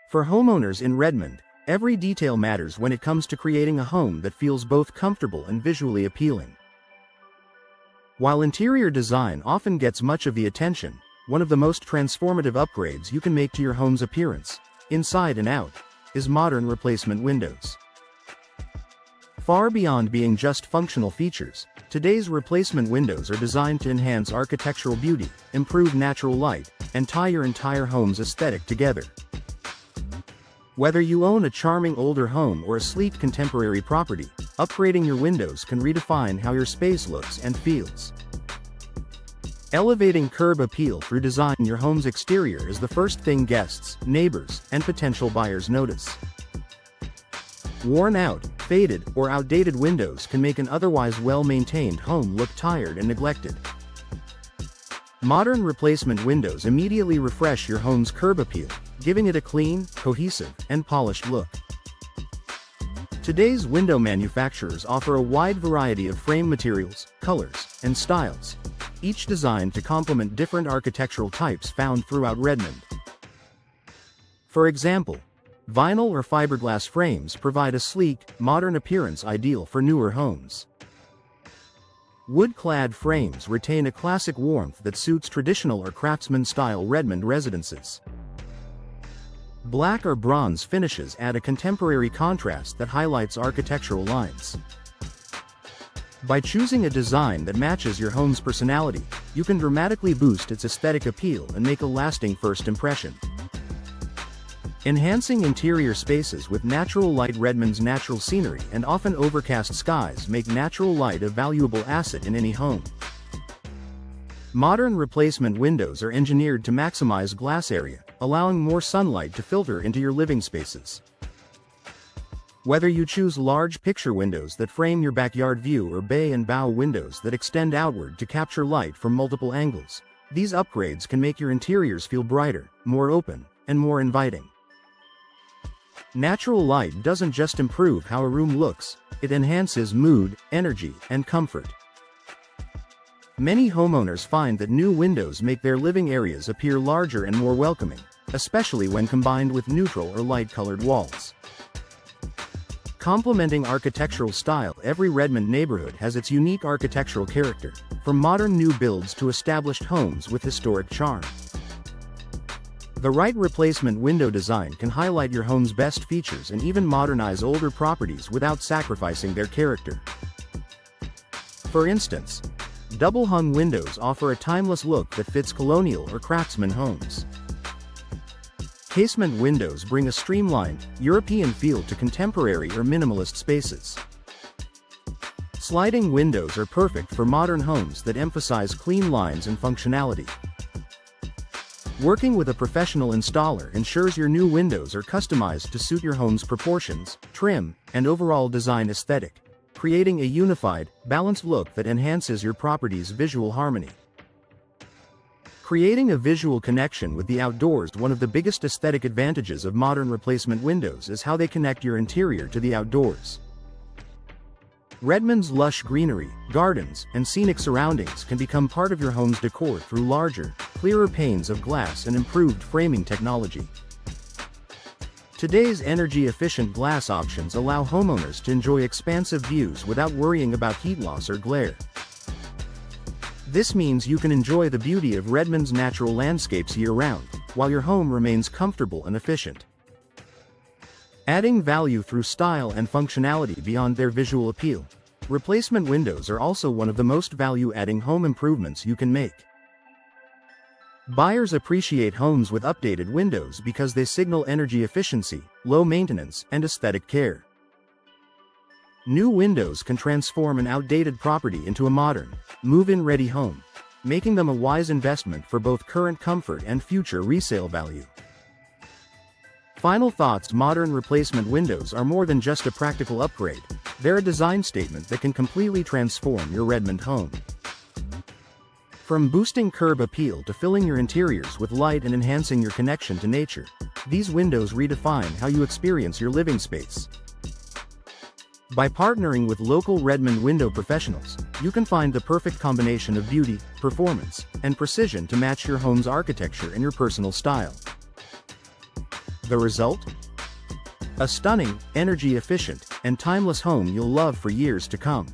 For homeowners in Redmond, every detail matters when it comes to creating a home that feels both comfortable and visually appealing. While interior design often gets much of the attention, one of the most transformative upgrades you can make to your home's appearance, inside and out, is modern replacement windows. Far beyond being just functional features, today's replacement windows are designed to enhance architectural beauty, improve natural light, and tie your entire home's aesthetic together. Whether you own a charming older home or a sleek contemporary property, upgrading your windows can redefine how your space looks and feels. Elevating curb appeal through design in your home's exterior is the first thing guests, neighbors, and potential buyers notice. Worn out, faded, or outdated windows can make an otherwise well-maintained home look tired and neglected. Modern replacement windows immediately refresh your home's curb appeal, giving it a clean, cohesive, and polished look. Today's window manufacturers offer a wide variety of frame materials, colors, and styles, each designed to complement different architectural types found throughout Redmond. For example, vinyl or fiberglass frames provide a sleek, modern appearance ideal for newer homes. Wood-clad frames retain a classic warmth that suits traditional or craftsman-style Redmond residences. Black or bronze finishes add a contemporary contrast that highlights architectural lines. By choosing a design that matches your home's personality, you can dramatically boost its aesthetic appeal and make a lasting first impression. Enhancing interior spaces with natural light. Redmond's natural scenery and often overcast skies make natural light a valuable asset in any home. Modern replacement windows are engineered to maximize glass area, allowing more sunlight to filter into your living spaces. Whether you choose large picture windows that frame your backyard view or bay and bow windows that extend outward to capture light from multiple angles, these upgrades can make your interiors feel brighter, more open, and more inviting. Natural light doesn't just improve how a room looks, it enhances mood, energy, and comfort. Many homeowners find that new windows make their living areas appear larger and more welcoming, especially when combined with neutral or light-colored walls. Complementing architectural style, every Redmond neighborhood has its unique architectural character, from modern new builds to established homes with historic charm. The right replacement window design can highlight your home's best features and even modernize older properties without sacrificing their character. For instance, double-hung windows offer a timeless look that fits colonial or craftsman homes. Casement windows bring a streamlined, European feel to contemporary or minimalist spaces. Sliding windows are perfect for modern homes that emphasize clean lines and functionality. Working with a professional installer ensures your new windows are customized to suit your home's proportions, trim, and overall design aesthetic, creating a unified, balanced look that enhances your property's visual harmony. Creating a visual connection with the outdoors. One of the biggest aesthetic advantages of modern replacement windows is how they connect your interior to the outdoors. Redmond's lush greenery, gardens, and scenic surroundings can become part of your home's decor through larger, clearer panes of glass and improved framing technology. Today's energy-efficient glass options allow homeowners to enjoy expansive views without worrying about heat loss or glare. This means you can enjoy the beauty of Redmond's natural landscapes year-round, while your home remains comfortable and efficient. Adding value through style and functionality beyond their visual appeal, replacement windows are also one of the most value-adding home improvements you can make. Buyers appreciate homes with updated windows because they signal energy efficiency, low maintenance, and aesthetic care. New windows can transform an outdated property into a modern, move-in-ready home, making them a wise investment for both current comfort and future resale value. Final thoughts: modern replacement windows are more than just a practical upgrade, they're a design statement that can completely transform your Redmond home. From boosting curb appeal to filling your interiors with light and enhancing your connection to nature, these windows redefine how you experience your living space. By partnering with local Redmond window professionals, you can find the perfect combination of beauty, performance, and precision to match your home's architecture and your personal style. The result? A stunning, energy-efficient, and timeless home you'll love for years to come.